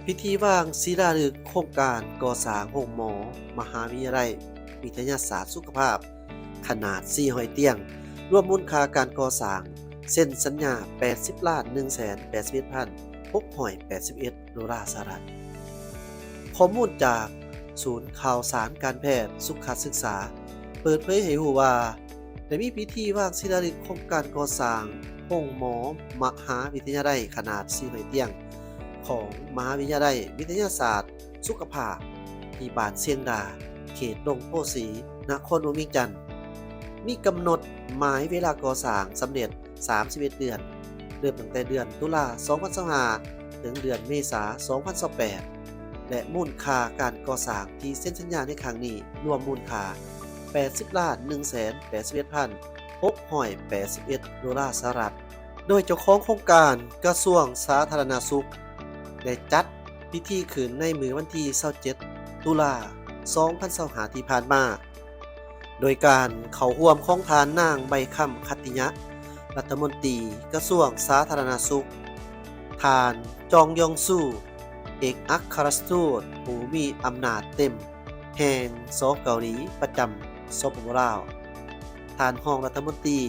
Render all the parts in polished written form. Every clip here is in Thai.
พิธีวางศิลาฤกษ์โครงการก่อสร้างโรงหมอมหาวิทยาลัยวิทยาศาสตร์สุขภาพขนาด400เตียงรวมมูลค่าการก่อสร้างเซ็นสัญญา80,181,681 ดอลลาร์สหรัฐข้อมูลจากศูนย์ข่าวสารการแพทย์สุขศึกษาเปิดเผยให้รู้ว่าได้มีพิธีวางศิลาฤกษ์โครงการก่อสร้างโรงหมอมหาวิทยาลัยขนาด400เตียงของมหาวิทยาลัยวิทยาศาสตร์สุขภาพที่บ้านเชียงดาเขตดงโพธิ์ศรีนครหลวงเวียงจันทน์มีกำหนดหมายเวลาก่อสร้างสำเร็จ31เดือนเริ่มตั้งแต่เดือนตุลา2025ถึงเดือนเมษายน2028และมูลค่าการก่อสร้างที่เซ็นสัญญาในครั้งนี้รวมมูลค่า80,181,681 ดอลลาร์สหรัฐโดยเจ้าของโครงการกระทรวงสาธารณสุขได้จัดพิธีขึ้นในมื้อวันที่27ตุลา2025ที่ผ่านมาโดยการเข้าร่วมของทานนางใบคำคัตติยะรัฐมนตรีกระทรวงสาธารณสุขทานจองยองสู้เอกอัครราชทูตผู้มีอำนาจเต็มแห่งสเกาหลีประจำสปปลาวทานรองรัฐมนตรี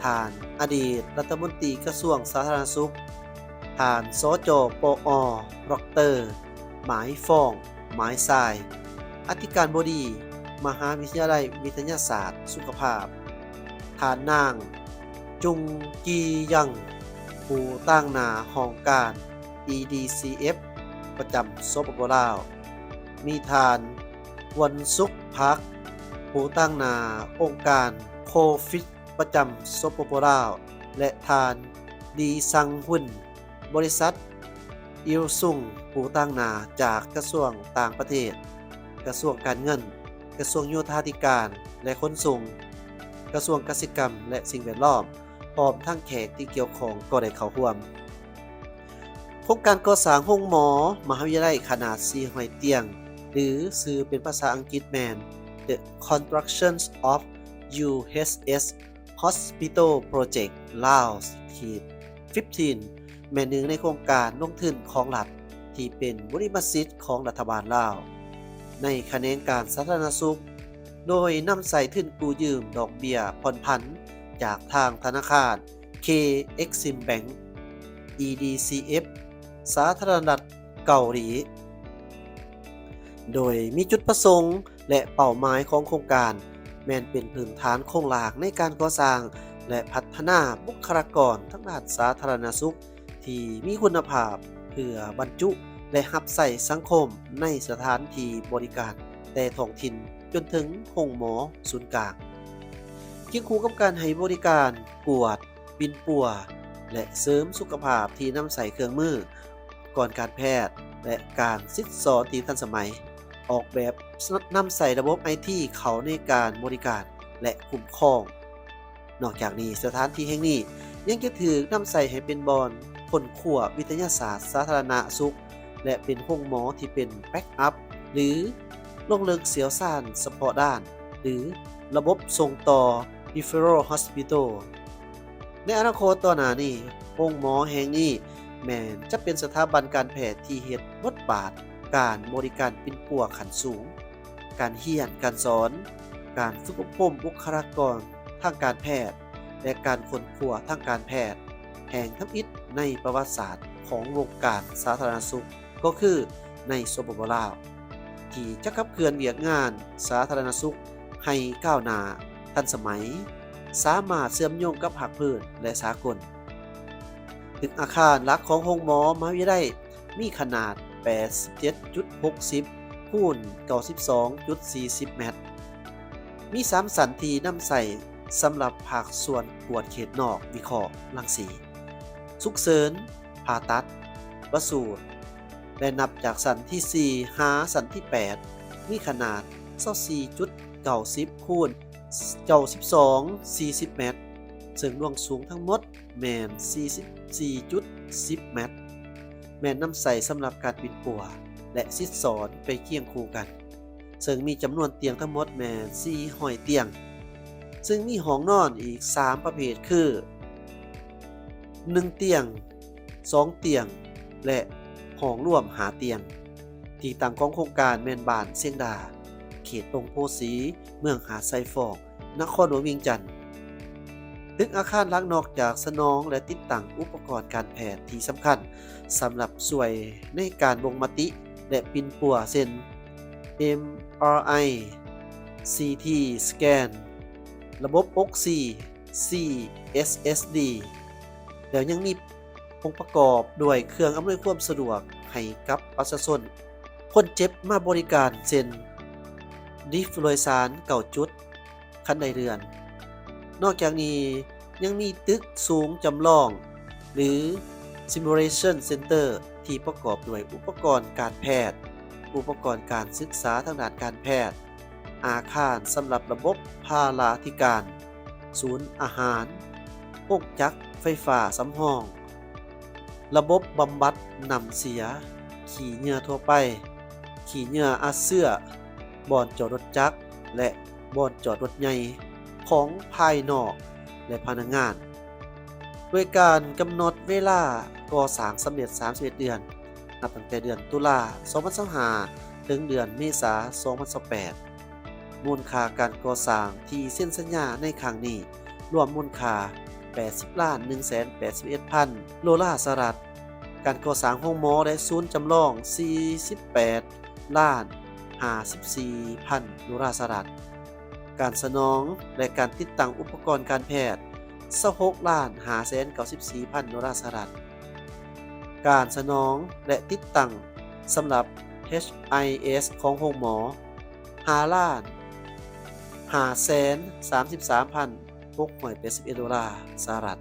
ทานอดีตรัฐมนตรีกระทรวงสาธารณสุขทานสจปอดร.หมายฟ้องหมายทรายอธิการบดีมหาวิทยาลัยวิทยาศาสตร์สุขภาพทานนางจุงกียังผู้ตั้งหน้าห้องการ EDCF ประจำสปปลาวมีทานวันสุขพักผู้ตั้งหน้าองค์การโคฟิดประจำสปปลาวและทานดีซังหุนบริษัทอิลซุงผู้ตั้งหน้าจากกระทรวงต่างประเทศกระทรวงการเงินกระทรวงโยธาธิการและขนส่งกระทรวงเกษตรกรรมและสิ่งแวดล้อมพร้อมทั้งแขกที่เกี่ยวข้องก็ได้เข้าร่วมโครงการก่อสร้างโรงหมอมหาวิทยาลัยขนาด400เตียงหรือชื่อเป็นภาษาอังกฤษแมน The Construction of UHS Hospital Project Laos 15แม่นหนึ่งในโครงการลงทุนของรัฐที่เป็นบริษัทสิทธิ์ของรัฐบาลลาวในแขนงการสาธารณสุขโดยนำใส่ทุนกู้ยืมดอกเบี้ยผ่อนผันจากทางธนาคาร KEXIM Bank EDCF สาธารณรัฐเกาหลีโดยมีจุดประสงค์และเป้าหมายของโครงการแม้นเป็นพื้นฐานโครงหลักในการก่อสร้างและพัฒนาบุคลากรทางด้านสาธารณสุขที่มีคุณภาพเพื่อบรรจุและรับใช้สังคมในสถานที่บริการแต่ท้องถิ่นจนถึงโรงหมอศูนย์กลางเคียงคู่กับการให้บริการกวดบินปัวและเสริมสุขภาพที่นำใส่เครื่องมือก่อนการแพทย์และการศึกษาที่ทันสมัยออกแบบนำใส่ระบบ IT เข้าในการบริการและคุ้มครองนอกจากนี้สถานที่แห่งนี้ยังจะถือนำใส่ให้เป็นบอนค้นคว้าวิทยาศาสตร์สาธารณสุขและเป็นโรงหมอที่เป็นแบ็กอัพหรือลงลึกเสียวซ่านเฉพาะด้านหรือระบบส่งต่อ Referral Hospital ในอนาคตต่อหน้านี้โรงหมอแห่งนี้แม้นจะเป็นสถาบันการแพทย์ที่เฮ็ดบทบาทการบริการปิ่นปัวขั้นสูงการเรียนการสอนการฝึกอบรมบุคลากรทางการแพทย์และการค้นคว้าทางการแพทย์แห่งทำอิฐในประวัติศาสตร์ของวงการสาธารณสุขก็คือในสปปลาวที่จะขับเคลื่อนเวียกงานสาธารณสุขให้ก้าวหน้าทันสมัยสามารถเชื่อมโยงกับภาคพื้นและสากลตึกอาคารหลักของโรงหมอมหาวิทยาลัยมีขนาด 87.60 คูณ 92.40 เมตรมี3สันที่นำใส่สำหรับภาคส่วนกวดเขตนอกวิเคราะห์รังสีฉุกเฉินผ่าตัดประสูติและนับจากสันที่4หาสันที่8มีขนาด 24.90 คูณ 92.40 เมตรซึ่งรวงสูงทั้งหมดแม่น 44.10 เมตรแม่นนำใส่สำหรับการบินปัวและซิดสอนไปเคียงคู่กันซึ่งมีจำนวนเตียงทั้งหมดแม่น400เตียงซึ่งมีห้องนอนอีก3ประเภทคือ1เตียง2เตียงและ ห้องร่วมหาเตียงที่ตั้งของโครงการแม่นบ้านเสียงดาเขตตรงโพสีเมืองหาดไซฟอกนครหลวงเวียงจันทน์ตึกอาคารหลังนอกจากสนองและติดตั้งอุปกรณ์การแพทย์ที่สำคัญสำหรับช่วยในการบ่งมติและปินปัวเช่น MRI CT สแกนระบบอกซี CSSD แล้วยังมีองค์ประกอบด้วยเครื่องอำนวยความสะดวกให้กับประชาชนคนเจ็บมาบริการเช่นลิฟต์โดยสารเก่าจุดคันใดเรือนนอกจากนี้ยังมีตึกสูงจำลองหรือ Simulation Center ที่ประกอบด้วยอุปกรณ์การแพทย์อุปกรณ์การศึกษาทางด้านการแพทย์อาคารสำหรับระบบพาราธิการศูนย์อาหารพวกจักรไฟฟ้าสำรองระบบบำบัดน้ำเสียขี่เหงื่อทั่วไปขี่เหงื่ออาเสื้อบ่อนจอดรถจักรและบ่อนจอดรถใหญ่ของภายนอกและพนักงานโดยการกำหนดเวลาก่อสร้างสำเร็จ31เดือนนับตั้งแต่เดือนตุลา2025ถึงเดือนเมษายน2028มูลค่าการก่อสร้างที่เซ็นสัญญาในครั้งนี้รวมมูลค่า$80,181,000 สหรัฐการก่อสร้างโรงหมอและศูนย์จำลอง$48,054,000 สหรัฐการสนองและการติดตั้งอุปกรณ์การแพทย์$26,594,000 สหรัฐการสนองและติดตั้งสำหรับ HIS ของโรงหมอ$5,533,681 สหรัฐ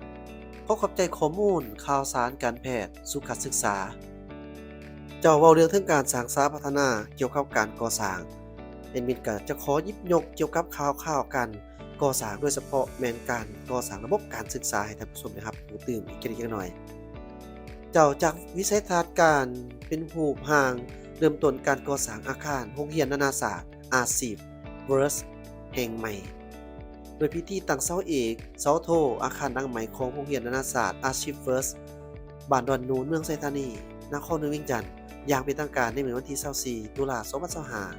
ขอขอบใจข้อมูลข่าวสารการแพทย์สุขศึกษาเจ้าเว้าเรื่องถึงการสร้างสรรค์พัฒนาเกี่ยวกับการก่อสร้างแอดมินก็จะขอหยิบยกเกี่ยวกับข่าวกันก่อสร้างโดยเฉพาะแม่นการก่อสร้างระบบการศึกษาให้ท่านผู้ชมนะครับหูตื่นอีกนิดหน่อยเจ้าจากวิสัยทัศน์การเป็นผู้ห่างเริ่มต้นการก่อสร้างอาคารโรงเรียนนานาศาสตร์อาซีฟเวิร์สแห่งใหม่โดยพิธีตั้งเสาเอกเสาโทอาคารดังใหม่ของโรงเรียนนานาศาสตร์อาชีพเฟิร์สบ้านดอนนูนเมืองไซธานีนครหลวงเวียงจันทน์อย่างเป็นทางการในวันที่24ตุลาคม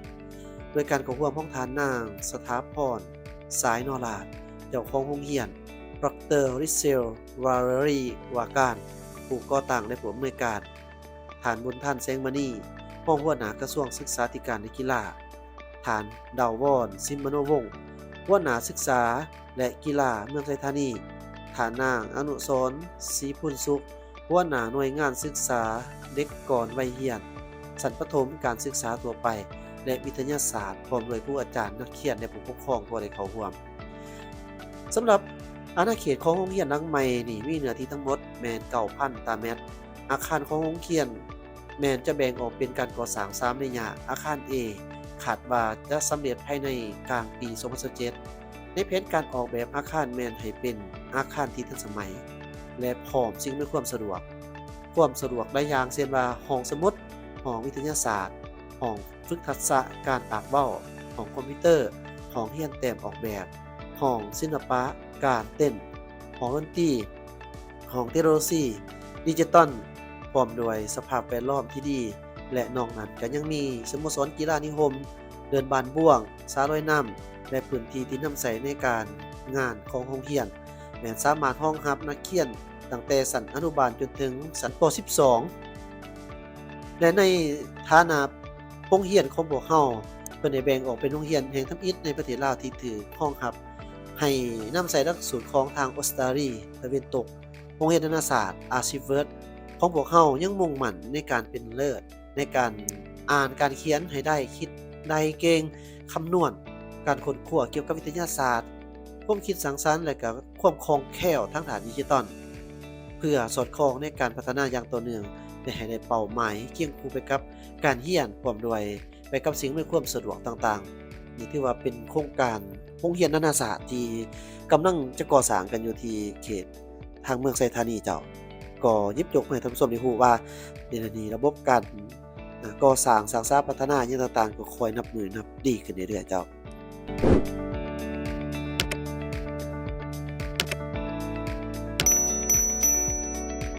2025โดยการก่อร่วมของทานนางสถาพรสายนอลาดเจ้าของโรงเรียนดรริเซลวาเลรีวาการผู้ก่อตั้งและผู้อำนวยการฐานบุญท่านแสงมณีรองหัวหน้ากระทรวงศึกษาธิการและกีฬาฐานดาววอนซิมมโนวงศ์หัวหน้าศึกษาและกีฬาเมืองไทยธานีฐานนางอนุสรณ์ศรีพุนสุขหัวหน้าหน่วยงานศึกษาเด็กก่อนวัยเรียนชั้นประถมการศึกษาทั่วไปและวิทยาศาสตร์พร้อมด้วยผู้อาจารย์นักเขียนและผู้ปกครองผู้ได้เข้าร่วมสำหรับอาณาเขตของโรงเรียนหลังใหม่นี่มีเนื้อที่ทั้งหมดแม่น 9,000 ตารางเมตรอาคารของโรงเรียนแม่นจะแบ่งออกเป็นการก่อสร้าง3ระยะอาคาร A คาดว่าจะสำเร็จภายในกลางปี2027ในแผนการออกแบบอาคารแม่นให้เป็นอาคารที่ทันสมัยและพร้อมสิ่งอำนวยความสะดวกหลายอย่างเช่นว่าห้องสมุดห้องวิทยาศาสตร์ห้องฝึกทักษะการปากเว้าห้องคอมพิวเตอร์ห้องเรียนแต้มออกแบบห้องศิลปะการเต้นห้องดนตรีห้องเทคโนโลยีดิจิตอลพร้อมด้วยสภาพแวดล้อมที่ดีและนอกนั้นก็ยังมีสโมสรกีฬานิคมเดินบานบ่วงสระว่ายน้ำและพื้นที่ที่นำใช้ในการงานของโรงเรียนแม้นสามารถรองรับนักเรียนตั้งแต่ชั้นอนุบาลจนถึงชั้นป. 12และในฐานะโรงเรียนของพวกเราเพิ่นได้แบ่งออกเป็นโรงเรียนแห่งทำอิฐในประเทศลาวที่ถือรองรับให้นำใช้หลักสูตรของทางออสเตรเลียตะวันตกโรงเรียนนานาศาสตร์อาชีพเวิร์ดของพวกเรายังมุ่งมั่นในการเป็นเลิศในการอ่านการเขียนให้ได้คิดได้เก่งคำนวณการค้นคว้าเกี่ยวกับวิทยาศาสตร์ความคิดสร้างสรรค์และก็ความคล่องแคล่วทางด้านดิจิทัลเพื่อสอดคล้องในการพัฒนาอย่างต่อเนื่องและให้ได้เป้าหมายเคียงคู่ไปกับการเรียนพร้อมด้วยไปกับสิ่งอำนวยความสะดวกต่างๆนี่ถือว่าเป็นโครงการโรงเรียนนานาศาสตร์ที่กำลังจะก่อสร้างกันอยู่ที่เขตทางเมืองไซธานีเจ้าก็หยิบยกให้ท่านผู้ชมได้รู้ว่าเดี๋ยวนี้ระบบการก่อสร้างสร้างสรรค์พัฒนาอย่างต่างๆก็ค่อยนับมือนับดีขึ้นเรื่อยๆเจ้า